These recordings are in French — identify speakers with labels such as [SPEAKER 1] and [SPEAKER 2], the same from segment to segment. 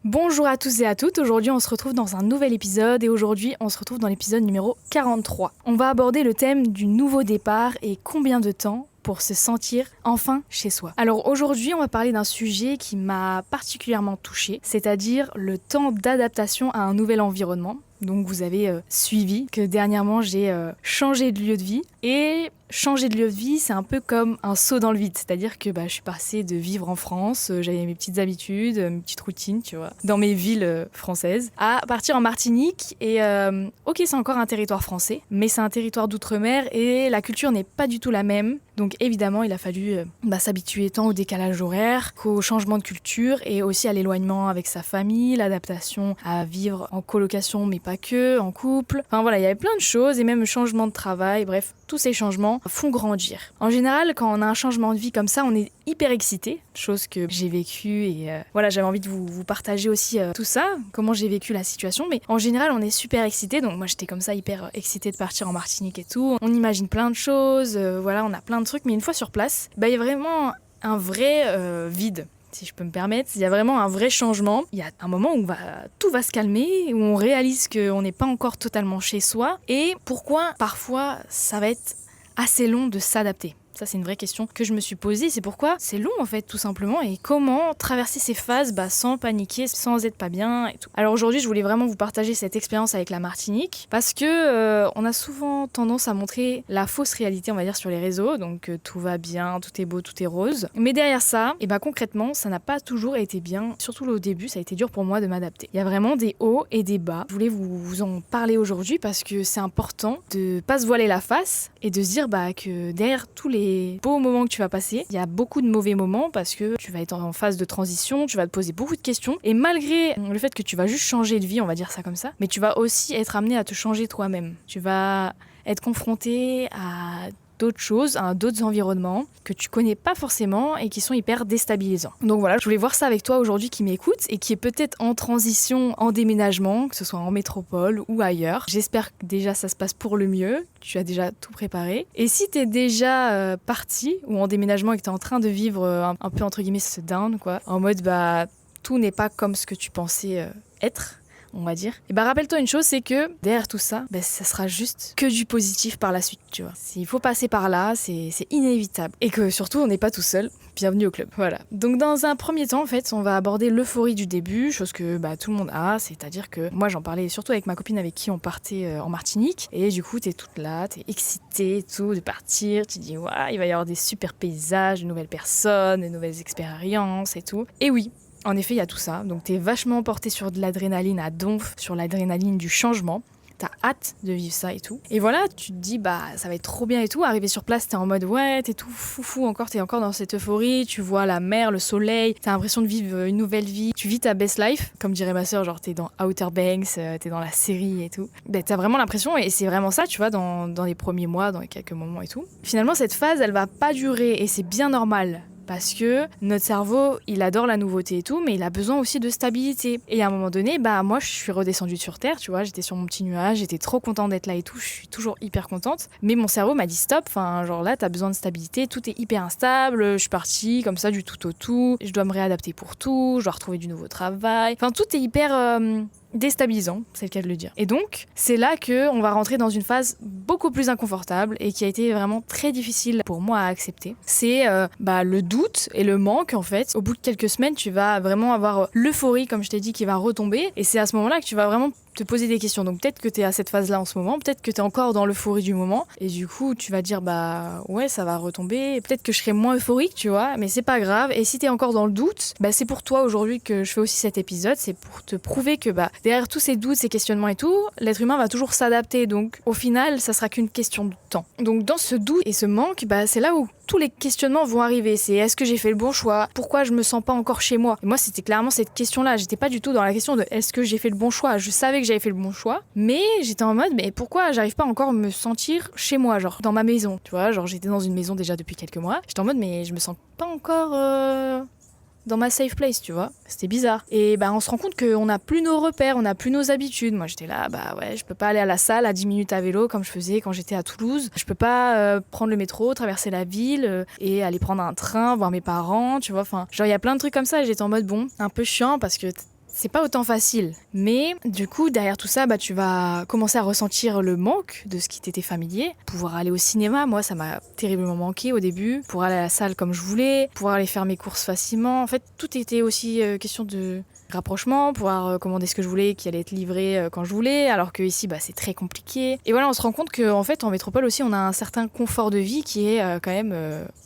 [SPEAKER 1] Bonjour à tous et à toutes, aujourd'hui on se retrouve dans un nouvel épisode et aujourd'hui on se retrouve dans l'épisode numéro 43. On va aborder le thème du nouveau départ et combien de temps pour se sentir enfin chez soi. Alors aujourd'hui on va parler d'un sujet qui m'a particulièrement touchée, c'est-à-dire le temps d'adaptation à un nouvel environnement. Donc vous avez suivi que dernièrement j'ai changé de lieu de vie et changer de lieu de vie c'est un peu comme un saut dans le vide, c'est-à-dire que je suis passée de vivre en France, j'avais mes petites habitudes, mes petites routines tu vois, dans mes villes françaises, à partir en Martinique et ok c'est encore un territoire français mais c'est un territoire d'outre-mer et la culture n'est pas du tout la même. Donc évidemment, il a fallu s'habituer tant au décalage horaire qu'au changement de culture et aussi à l'éloignement avec sa famille, l'adaptation à vivre en colocation mais pas que, en couple. Enfin voilà, il y avait plein de choses et même le changement de travail, bref, tous ces changements font grandir. En général, quand on a un changement de vie comme ça, on est hyper excité, chose que j'ai vécue et voilà, j'avais envie de vous partager aussi tout ça, comment j'ai vécu la situation. Mais en général, on est super excité, donc moi j'étais comme ça hyper excitée de partir en Martinique et tout. On imagine plein de choses, voilà, on a plein de trucs, mais une fois sur place, il y a vraiment un vrai vide. Si je peux me permettre, il y a vraiment un vrai changement. Il y a un moment où tout va se calmer, où on réalise qu'on n'est pas encore totalement chez soi et pourquoi parfois ça va être assez long de s'adapter. Ça, c'est une vraie question que je me suis posée. C'est pourquoi c'est long, en fait, tout simplement. Et comment traverser ces phases sans paniquer, sans être pas bien et tout. Alors aujourd'hui, je voulais vraiment vous partager cette expérience avec la Martinique parce que on a souvent tendance à montrer la fausse réalité, on va dire, sur les réseaux. Donc tout va bien, tout est beau, tout est rose. Mais derrière ça, concrètement, ça n'a pas toujours été bien. Surtout au début, ça a été dur pour moi de m'adapter. Il y a vraiment des hauts et des bas. Je voulais vous en parler aujourd'hui parce que c'est important de pas se voiler la face et de se dire que derrière tous les beaux moments que tu vas passer, il y a beaucoup de mauvais moments parce que tu vas être en phase de transition, tu vas te poser beaucoup de questions et malgré le fait que tu vas juste changer de vie, on va dire ça comme ça, mais tu vas aussi être amené à te changer toi-même. Tu vas être confronté à d'autres choses, à d'autres environnements que tu connais pas forcément et qui sont hyper déstabilisants. Donc voilà, je voulais voir ça avec toi aujourd'hui qui m'écoute et qui est peut-être en transition, en déménagement, que ce soit en métropole ou ailleurs. J'espère que déjà ça se passe pour le mieux, tu as déjà tout préparé. Et si t'es déjà parti ou en déménagement et que t'es en train de vivre un peu entre guillemets ce down quoi, en mode tout n'est pas comme ce que tu pensais être, on va dire. Et rappelle-toi une chose, c'est que derrière tout ça, ça sera juste que du positif par la suite, tu vois. S'il faut passer par là, c'est inévitable. Et que surtout, on n'est pas tout seul. Bienvenue au club. Voilà. Donc dans un premier temps, en fait, on va aborder l'euphorie du début, chose que tout le monde a, c'est-à-dire que moi j'en parlais surtout avec ma copine avec qui on partait en Martinique, et du coup t'es toute là, t'es excitée et tout de partir, tu dis ouais, il va y avoir des super paysages, de nouvelles personnes, de nouvelles expériences et tout. Et oui, en effet, il y a tout ça. Donc, t'es vachement porté sur de l'adrénaline à donf, sur l'adrénaline du changement. T'as hâte de vivre ça et tout. Et voilà, tu te dis, ça va être trop bien et tout. Arrivé sur place, t'es en mode, ouais, t'es tout foufou encore, t'es encore dans cette euphorie. Tu vois la mer, le soleil, t'as l'impression de vivre une nouvelle vie. Tu vis ta best life, comme dirait ma sœur, genre t'es dans Outer Banks, t'es dans la série et tout. T'as vraiment l'impression, et c'est vraiment ça, tu vois, dans les premiers mois, dans les quelques moments et tout. Finalement, cette phase, elle va pas durer, et c'est bien normal. Parce que notre cerveau, il adore la nouveauté et tout, mais il a besoin aussi de stabilité. Et à un moment donné, moi, je suis redescendue sur Terre, tu vois, j'étais sur mon petit nuage, j'étais trop contente d'être là et tout, je suis toujours hyper contente. Mais mon cerveau m'a dit stop, genre là, t'as besoin de stabilité, tout est hyper instable, je suis partie comme ça du tout au tout, je dois me réadapter pour tout, je dois retrouver du nouveau travail. Enfin, tout est hyper déstabilisant, c'est le cas de le dire. Et donc, c'est là qu'on va rentrer dans une phase beaucoup plus inconfortable et qui a été vraiment très difficile pour moi à accepter. C'est le doute et le manque, en fait. Au bout de quelques semaines, tu vas vraiment avoir l'euphorie, comme je t'ai dit, qui va retomber. Et c'est à ce moment-là que tu vas vraiment te poser des questions. Donc peut-être que t'es à cette phase-là en ce moment, peut-être que t'es encore dans l'euphorie du moment, et du coup tu vas dire ouais, ça va retomber, peut-être que je serai moins euphorique, tu vois, mais c'est pas grave. Et si t'es encore dans le doute, c'est pour toi aujourd'hui que je fais aussi cet épisode, c'est pour te prouver que derrière tous ces doutes, ces questionnements et tout, l'être humain va toujours s'adapter, donc au final ça sera qu'une question de temps. Donc dans ce doute et ce manque, c'est là où tous les questionnements vont arriver. C'est est-ce que j'ai fait le bon choix? Pourquoi je me sens pas encore chez moi? Et moi, c'était clairement cette question-là. J'étais pas du tout dans la question de est-ce que j'ai fait le bon choix? Je savais que j'avais fait le bon choix, mais j'étais en mode mais pourquoi j'arrive pas encore à me sentir chez moi, genre dans ma maison, tu vois? Genre j'étais dans une maison déjà depuis quelques mois. J'étais en mode mais je me sens pas encore dans ma safe place, tu vois. C'était bizarre. Et on se rend compte qu'on n'a plus nos repères, on n'a plus nos habitudes. Moi, j'étais là, ouais, je peux pas aller à la salle à 10 minutes à vélo comme je faisais quand j'étais à Toulouse. Je peux pas prendre le métro, traverser la ville et aller prendre un train, voir mes parents, tu vois. Enfin, genre, il y a plein de trucs comme ça. Et j'étais en mode, bon, un peu chiant parce que c'est pas autant facile. Mais du coup, derrière tout ça, tu vas commencer à ressentir le manque de ce qui t'était familier. Pouvoir aller au cinéma, moi, ça m'a terriblement manqué au début. Pouvoir aller à la salle comme je voulais, pouvoir aller faire mes courses facilement. En fait, tout était aussi question de rapprochement, pouvoir commander ce que je voulais, qui allait être livré quand je voulais, alors que ici c'est très compliqué. Et voilà, on se rend compte qu'en fait en métropole aussi on a un certain confort de vie qui est quand même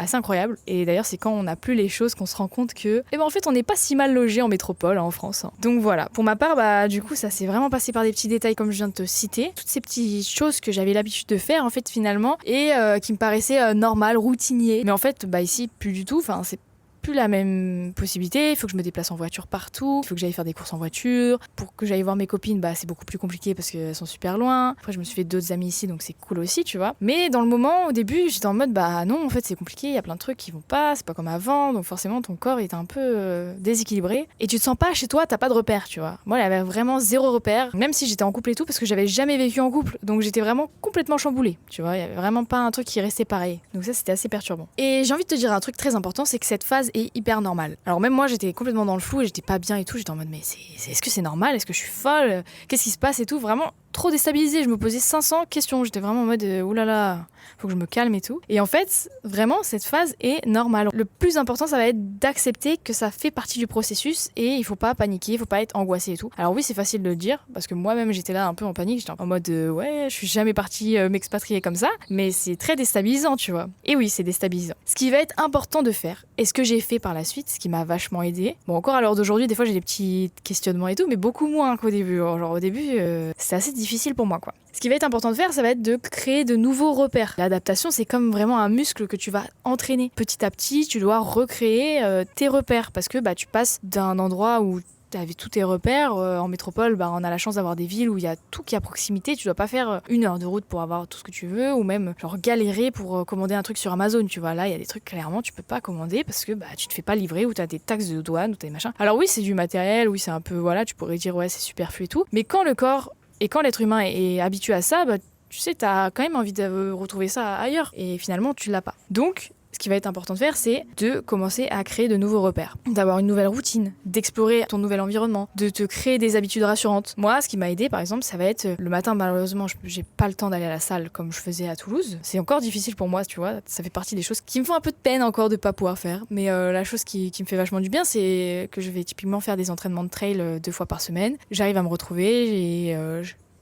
[SPEAKER 1] assez incroyable. Et d'ailleurs c'est quand on n'a plus les choses qu'on se rend compte que en fait on n'est pas si mal logé en métropole en France. Donc voilà, pour ma part du coup ça s'est vraiment passé par des petits détails comme je viens de te citer, toutes ces petites choses que j'avais l'habitude de faire en fait finalement et qui me paraissaient normales, routiniers. Mais en fait ici plus du tout, c'est plus la même possibilité, il faut que je me déplace en voiture partout, il faut que j'aille faire des courses en voiture, pour que j'aille voir mes copines, c'est beaucoup plus compliqué parce qu'elles sont super loin. Après je me suis fait d'autres amis ici donc c'est cool aussi, tu vois. Mais dans le moment, au début, j'étais en mode non, en fait c'est compliqué, il y a plein de trucs qui vont pas, c'est pas comme avant, donc forcément ton corps est un peu déséquilibré et tu te sens pas chez toi, t'as pas de repère, tu vois. Moi, j'avais vraiment zéro repère, même si j'étais en couple et tout, parce que j'avais jamais vécu en couple, donc j'étais vraiment complètement chamboulée, tu vois. Il y avait vraiment pas un truc qui restait pareil, donc ça c'était assez perturbant. Et j'ai envie de te dire un truc très important, c'est que cette phase est hyper normale. Alors même moi j'étais complètement dans le flou et j'étais pas bien et tout, j'étais en mode mais est-ce que c'est normal, est-ce que je suis folle, qu'est-ce qui se passe et tout, vraiment trop déstabilisée, je me posais 500 questions, j'étais vraiment en mode oulala, faut que je me calme et tout. Et en fait, vraiment cette phase est normale. Le plus important ça va être d'accepter que ça fait partie du processus et il faut pas paniquer, il faut pas être angoissé et tout. Alors oui, c'est facile de le dire parce que moi-même j'étais là un peu en panique, j'étais en mode ouais, je suis jamais partie m'expatrier comme ça, mais c'est très déstabilisant, tu vois. Et oui, c'est déstabilisant. Ce qui va être important de faire et ce que j'ai fait par la suite, ce qui m'a vachement aidé. Bon, encore à l'heure d'aujourd'hui, des fois j'ai des petits questionnements et tout, mais beaucoup moins qu'au début. Genre au début, c'était assez difficile pour moi, quoi. Ce qui va être important de faire, ça va être de créer de nouveaux repères. L'adaptation, c'est comme vraiment un muscle que tu vas entraîner. Petit à petit, tu dois recréer tes repères parce que tu passes d'un endroit où t'avais tous tes repères. En métropole, on a la chance d'avoir des villes où il y a tout qui est à proximité. Tu dois pas faire 1 heure de route pour avoir tout ce que tu veux, ou même genre galérer pour commander un truc sur Amazon. Tu vois, là, il y a des trucs clairement tu peux pas commander parce que tu te fais pas livrer, ou t'as des taxes de douane, ou t'as des machins. Alors oui, c'est du matériel, oui, c'est un peu, voilà, tu pourrais dire ouais, c'est superflu et tout. Mais quand le corps et quand l'être humain est habitué à ça, tu sais, t'as quand même envie de retrouver ça ailleurs. Et finalement, tu l'as pas. Donc, ce qui va être important de faire, c'est de commencer à créer de nouveaux repères, d'avoir une nouvelle routine, d'explorer ton nouvel environnement, de te créer des habitudes rassurantes. Moi, ce qui m'a aidé, par exemple, ça va être le matin, malheureusement, j'ai pas le temps d'aller à la salle comme je faisais à Toulouse. C'est encore difficile pour moi, tu vois. Ça fait partie des choses qui me font un peu de peine encore de pas pouvoir faire. Mais la chose qui me fait vachement du bien, c'est que je vais typiquement faire des entraînements de trail 2 fois par semaine. J'arrive à me retrouver et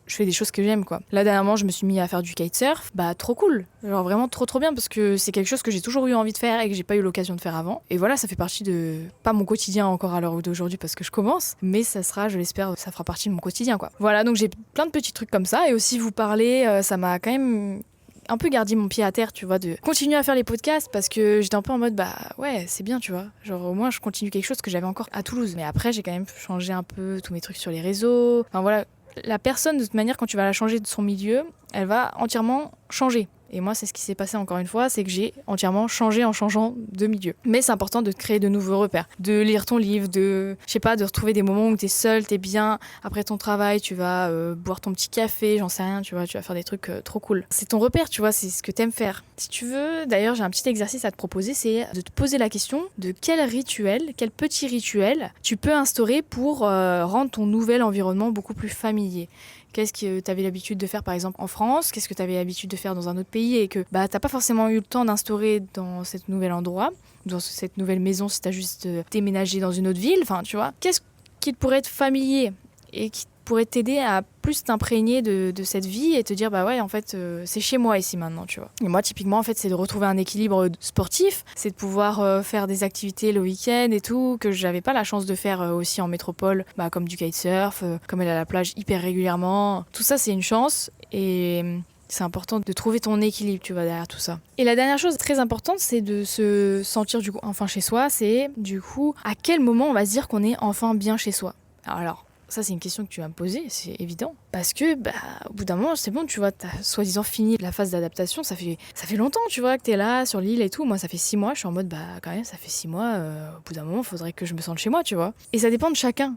[SPEAKER 1] je fais des choses que j'aime, quoi. Là, dernièrement, je me suis mis à faire du kitesurf. Trop cool. Genre vraiment trop bien parce que c'est quelque chose que j'ai toujours eu envie de faire et que j'ai pas eu l'occasion de faire avant. Et voilà, ça fait partie de, pas mon quotidien encore à l'heure d'aujourd'hui parce que je commence, mais ça sera, je l'espère, ça fera partie de mon quotidien, quoi. Voilà, donc j'ai plein de petits trucs comme ça et aussi vous parler, ça m'a quand même un peu gardé mon pied à terre, tu vois, de continuer à faire les podcasts parce que j'étais un peu en mode ouais, c'est bien, tu vois. Genre au moins je continue quelque chose que j'avais encore à Toulouse. Mais après, j'ai quand même changé un peu tous mes trucs sur les réseaux. Enfin voilà, la personne, de toute manière, quand tu vas la changer de son milieu, elle va entièrement changer. Et moi, c'est ce qui s'est passé encore une fois, c'est que j'ai entièrement changé en changeant de milieu. Mais c'est important de créer de nouveaux repères, de lire ton livre, de retrouver des moments où t'es seul, t'es bien. Après ton travail, tu vas boire ton petit café, j'en sais rien, tu vois, tu vas faire des trucs trop cool. C'est ton repère, tu vois, c'est ce que t'aimes faire. Si tu veux, d'ailleurs, j'ai un petit exercice à te proposer, c'est de te poser la question de quel petit rituel tu peux instaurer pour rendre ton nouvel environnement beaucoup plus familier. Qu'est-ce que tu avais l'habitude de faire par exemple en France? Qu'est-ce que tu avais l'habitude de faire dans un autre pays et que t'as pas forcément eu le temps d'instaurer dans cet nouvel endroit, dans cette nouvelle maison si t'as juste déménagé dans une autre ville, enfin tu vois. Qu'est-ce qui pourrait être familier et qui pourrait t'aider à plus t'imprégner de cette vie et te dire ouais en fait c'est chez moi ici maintenant, tu vois. Et moi typiquement en fait c'est de retrouver un équilibre sportif, c'est de pouvoir faire des activités le week-end et tout que j'avais pas la chance de faire aussi en métropole, comme du kitesurf, comme aller à la plage hyper régulièrement. Tout ça c'est une chance et c'est important de trouver ton équilibre, tu vois, derrière tout ça. Et la dernière chose très importante, c'est de se sentir du coup enfin chez soi. C'est du coup à quel moment on va se dire qu'on est enfin bien chez soi. Alors ça, c'est une question que tu vas me poser, c'est évident. Parce que, au bout d'un moment, c'est bon, tu vois, t'as soi-disant fini la phase d'adaptation. Ça fait longtemps, tu vois, que t'es là, sur l'île et tout. Moi, ça fait 6 mois, je suis en mode, quand même, ça fait 6 mois. Au bout d'un moment, il faudrait que je me sente chez moi, tu vois. Et ça dépend de chacun.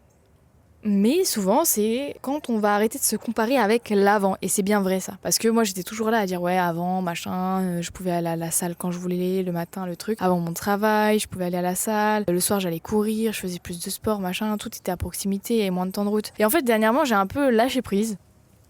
[SPEAKER 1] Mais souvent, c'est quand on va arrêter de se comparer avec l'avant. Et c'est bien vrai ça. Parce que moi, j'étais toujours là à dire ouais, avant, machin, je pouvais aller à la salle quand je voulais, le matin, le truc. Avant mon travail, je pouvais aller à la salle. Le soir, j'allais courir, je faisais plus de sport, machin. Tout était à proximité et moins de temps de route. Et en fait, dernièrement, j'ai un peu lâché prise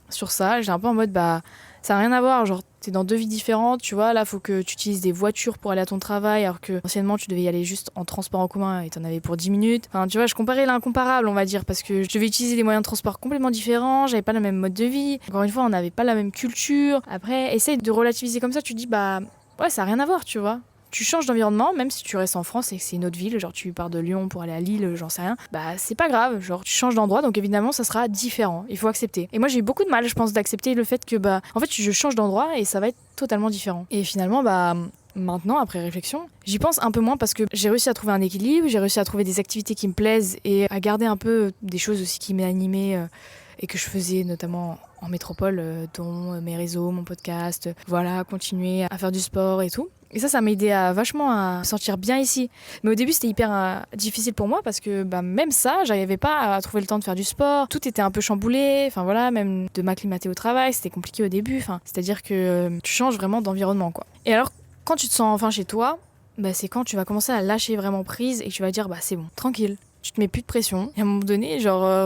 [SPEAKER 1] sur ça. J'ai un peu en mode, ça n'a rien à voir. Genre, t'es dans deux vies différentes, tu vois. Là, faut que tu utilises des voitures pour aller à ton travail, alors que anciennement, tu devais y aller juste en transport en commun et t'en avais pour 10 minutes. Enfin, tu vois, je comparais l'incomparable, on va dire, parce que je devais utiliser des moyens de transport complètement différents, j'avais pas le même mode de vie. Encore une fois, on n'avait pas la même culture. Après, essaye de relativiser comme ça, tu te dis, ouais, ça n'a rien à voir, tu vois. Tu changes d'environnement, même si tu restes en France et que c'est une autre ville, genre tu pars de Lyon pour aller à Lille, j'en sais rien, c'est pas grave, genre tu changes d'endroit, donc évidemment ça sera différent, il faut accepter. Et moi j'ai eu beaucoup de mal, je pense, d'accepter le fait que en fait je change d'endroit et ça va être totalement différent. Et finalement maintenant, après réflexion, j'y pense un peu moins parce que j'ai réussi à trouver un équilibre, j'ai réussi à trouver des activités qui me plaisent et à garder un peu des choses aussi qui m'animaient et que je faisais notamment en métropole, dont mes réseaux, mon podcast, voilà, continuer à faire du sport et tout. Et ça m'a aidé vachement à me sentir bien ici. Mais au début, c'était hyper difficile pour moi parce que même ça, j'arrivais pas à trouver le temps de faire du sport. Tout était un peu chamboulé. Enfin voilà, même de m'acclimater au travail, c'était compliqué au début. Enfin, c'est-à-dire que tu changes vraiment d'environnement, quoi. Et alors, quand tu te sens enfin chez toi, c'est quand tu vas commencer à lâcher vraiment prise et que tu vas dire c'est bon, tranquille. Tu te mets plus de pression. Et à un moment donné,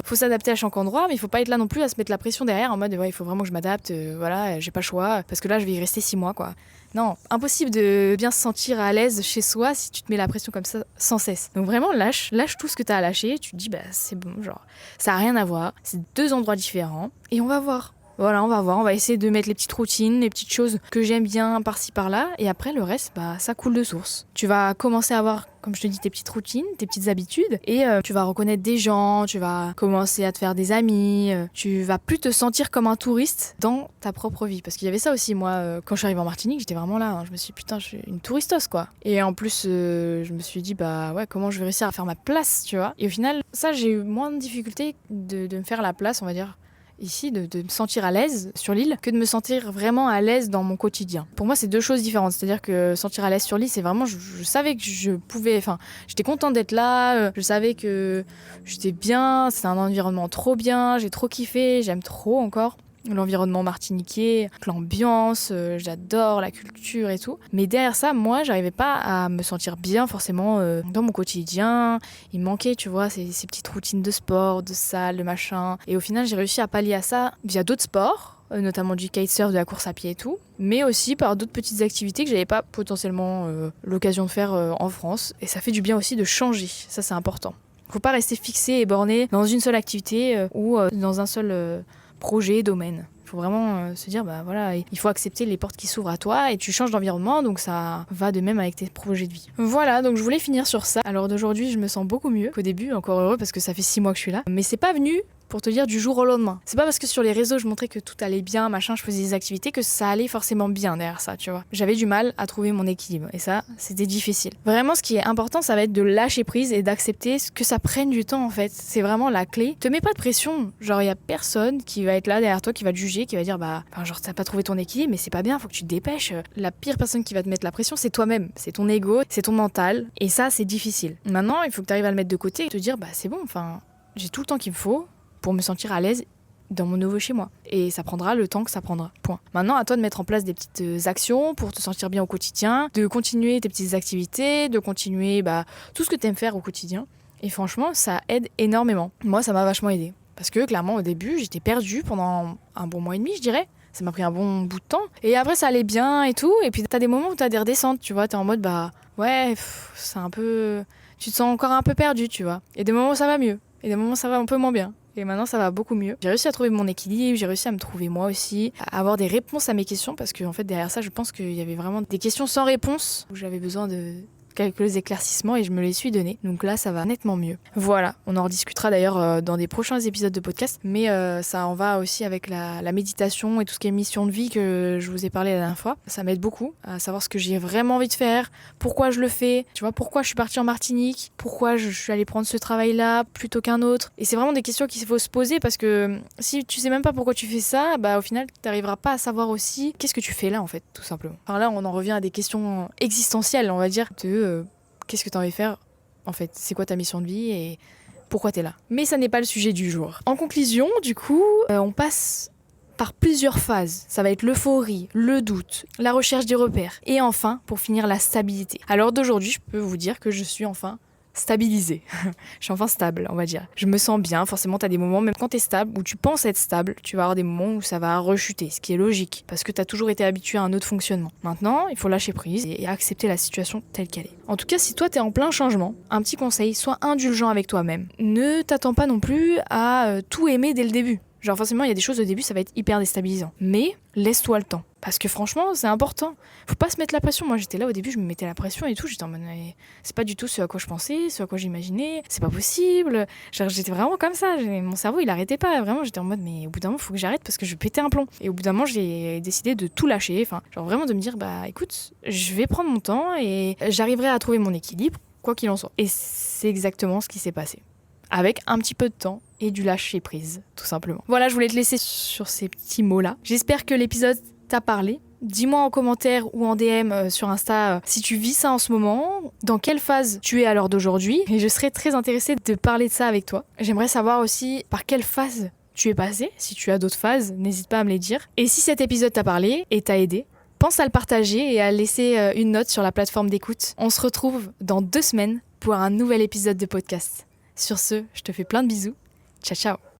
[SPEAKER 1] faut s'adapter à chaque endroit, mais il faut pas être là non plus à se mettre la pression derrière en mode il faut vraiment que je m'adapte, voilà, j'ai pas le choix, parce que là je vais y rester 6 mois, quoi. Non, impossible de bien se sentir à l'aise chez soi si tu te mets la pression comme ça sans cesse. Donc vraiment, lâche tout ce que t'as à lâcher, tu te dis c'est bon, genre, ça a rien à voir, c'est deux endroits différents, et on va voir. Voilà, on va voir, on va essayer de mettre les petites routines, les petites choses que j'aime bien par-ci par-là, et après le reste, ça coule de source. Tu vas commencer à avoir, comme je te dis, tes petites routines, tes petites habitudes, et tu vas reconnaître des gens, tu vas commencer à te faire des amis, tu vas plus te sentir comme un touriste dans ta propre vie. Parce qu'il y avait ça aussi, moi, quand je suis arrivée en Martinique, j'étais vraiment là, je me suis dit, putain, je suis une touristos, quoi. Et en plus, je me suis dit, ouais, comment je vais réussir à faire ma place, tu vois. Et au final, ça, j'ai eu moins de difficultés de me faire la place, on va dire, ici, de me sentir à l'aise sur l'île que de me sentir vraiment à l'aise dans mon quotidien. Pour moi, c'est deux choses différentes. C'est-à-dire que sentir à l'aise sur l'île, c'est vraiment, je savais que je pouvais, j'étais contente d'être là, je savais que j'étais bien, c'est un environnement trop bien, j'ai trop kiffé, j'aime trop encore l'environnement martiniquais, l'ambiance, j'adore la culture et tout. Mais derrière ça, moi, j'arrivais pas à me sentir bien forcément dans mon quotidien. Il me manquait, tu vois, ces petites routines de sport, de salle, de machin. Et au final, j'ai réussi à pallier à ça via d'autres sports, notamment du kitesurf, de la course à pied et tout, mais aussi par d'autres petites activités que j'avais pas potentiellement l'occasion de faire en France. Et ça fait du bien aussi de changer, ça c'est important. Faut pas rester fixé et borné dans une seule activité ou dans un seul projet, domaine. Il faut vraiment se dire, voilà, il faut accepter les portes qui s'ouvrent à toi et tu changes d'environnement, donc ça va de même avec tes projets de vie. Voilà, donc je voulais finir sur ça. Alors d'aujourd'hui, je me sens beaucoup mieux qu'au début, encore heureux parce que ça fait 6 mois que je suis là. Mais c'est pas venu pour te dire du jour au lendemain. C'est pas parce que sur les réseaux je montrais que tout allait bien, machin, je faisais des activités que ça allait forcément bien derrière ça, tu vois. J'avais du mal à trouver mon équilibre et ça, c'était difficile. Vraiment, ce qui est important, ça va être de lâcher prise et d'accepter que ça prenne du temps en fait. C'est vraiment la clé. Te mets pas de pression. Genre, il y a personne qui va être là derrière toi, qui va te juger, qui va dire genre t'as pas trouvé ton équilibre, mais c'est pas bien, faut que tu te dépêches. La pire personne qui va te mettre la pression, c'est toi-même. C'est ton ego, c'est ton mental. Et ça, c'est difficile. Maintenant, il faut que tu arrives à le mettre de côté et te dire c'est bon, j'ai tout le temps qu'il me faut pour me sentir à l'aise dans mon nouveau chez moi. Et ça prendra le temps que ça prendra. Point. Maintenant, à toi de mettre en place des petites actions pour te sentir bien au quotidien, de continuer tes petites activités, de continuer tout ce que tu aimes faire au quotidien. Et franchement, ça aide énormément. Moi, ça m'a vachement aidé. Parce que clairement, au début, j'étais perdue pendant un bon mois et demi, je dirais. Ça m'a pris un bon bout de temps. Et après, ça allait bien et tout. Et puis, t'as des moments où t'as des redescentes, tu vois. T'es en mode, ouais, c'est un peu... Tu te sens encore un peu perdu, tu vois. Et des moments où ça va mieux. Et des moments où ça va un peu moins bien. Et maintenant, ça va beaucoup mieux. J'ai réussi à trouver mon équilibre, j'ai réussi à me trouver moi aussi, à avoir des réponses à mes questions, parce qu'en fait, derrière ça, je pense qu'il y avait vraiment des questions sans réponse, où j'avais besoin de quelques éclaircissements et je me les suis donnés. Donc là, ça va nettement mieux. Voilà, on en rediscutera d'ailleurs dans des prochains épisodes de podcast, mais ça en va aussi avec la méditation et tout ce qui est mission de vie que je vous ai parlé la dernière fois. Ça m'aide beaucoup à savoir ce que j'ai vraiment envie de faire, pourquoi je le fais, tu vois, pourquoi je suis partie en Martinique, pourquoi je suis allée prendre ce travail-là plutôt qu'un autre. Et c'est vraiment des questions qu'il faut se poser parce que si tu sais même pas pourquoi tu fais ça, au final, tu n'arriveras pas à savoir aussi qu'est-ce que tu fais là en fait, tout simplement. Alors là, on en revient à des questions existentielles, on va dire, de qu'est-ce que tu as envie de faire en fait, c'est quoi ta mission de vie et pourquoi t'es là. Mais ça n'est pas le sujet du jour. En conclusion, du coup, on passe par plusieurs phases. Ça va être l'euphorie, le doute, la recherche des repères et enfin, pour finir, la stabilité. Alors d'aujourd'hui, je peux vous dire que je suis enfin stabilisée. Je suis enfin stable, on va dire. Je me sens bien, forcément t'as des moments, même quand t'es stable, où tu penses être stable, tu vas avoir des moments où ça va rechuter, ce qui est logique, parce que t'as toujours été habitué à un autre fonctionnement. Maintenant, il faut lâcher prise et accepter la situation telle qu'elle est. En tout cas, si toi t'es en plein changement, un petit conseil, sois indulgent avec toi-même. Ne t'attends pas non plus à tout aimer dès le début. Genre forcément, il y a des choses au début, ça va être hyper déstabilisant. Mais laisse-toi le temps. Parce que franchement, c'est important. Faut pas se mettre la pression. Moi, j'étais là au début, je me mettais la pression et tout. J'étais en mode, c'est pas du tout ce à quoi je pensais, ce à quoi j'imaginais. C'est pas possible. Genre, j'étais vraiment comme ça. Mon cerveau, il arrêtait pas. Vraiment, j'étais en mode, mais au bout d'un moment, faut que j'arrête parce que je pétais un plomb. Et au bout d'un moment, j'ai décidé de tout lâcher. Enfin, genre vraiment de me dire, bah écoute, je vais prendre mon temps et j'arriverai à trouver mon équilibre, quoi qu'il en soit. Et c'est exactement ce qui s'est passé. Avec un petit peu de temps et du lâcher prise, tout simplement. Voilà, je voulais te laisser sur ces petits mots-là. J'espère que l'épisode t'a parlé. Dis-moi en commentaire ou en DM sur Insta si tu vis ça en ce moment, dans quelle phase tu es à l'heure d'aujourd'hui. Et je serais très intéressée de parler de ça avec toi. J'aimerais savoir aussi par quelle phase tu es passé. Si tu as d'autres phases, n'hésite pas à me les dire. Et si cet épisode t'a parlé et t'a aidé, pense à le partager et à laisser une note sur la plateforme d'écoute. On se retrouve dans 2 semaines pour un nouvel épisode de podcast. Sur ce, je te fais plein de bisous. Ciao, ciao.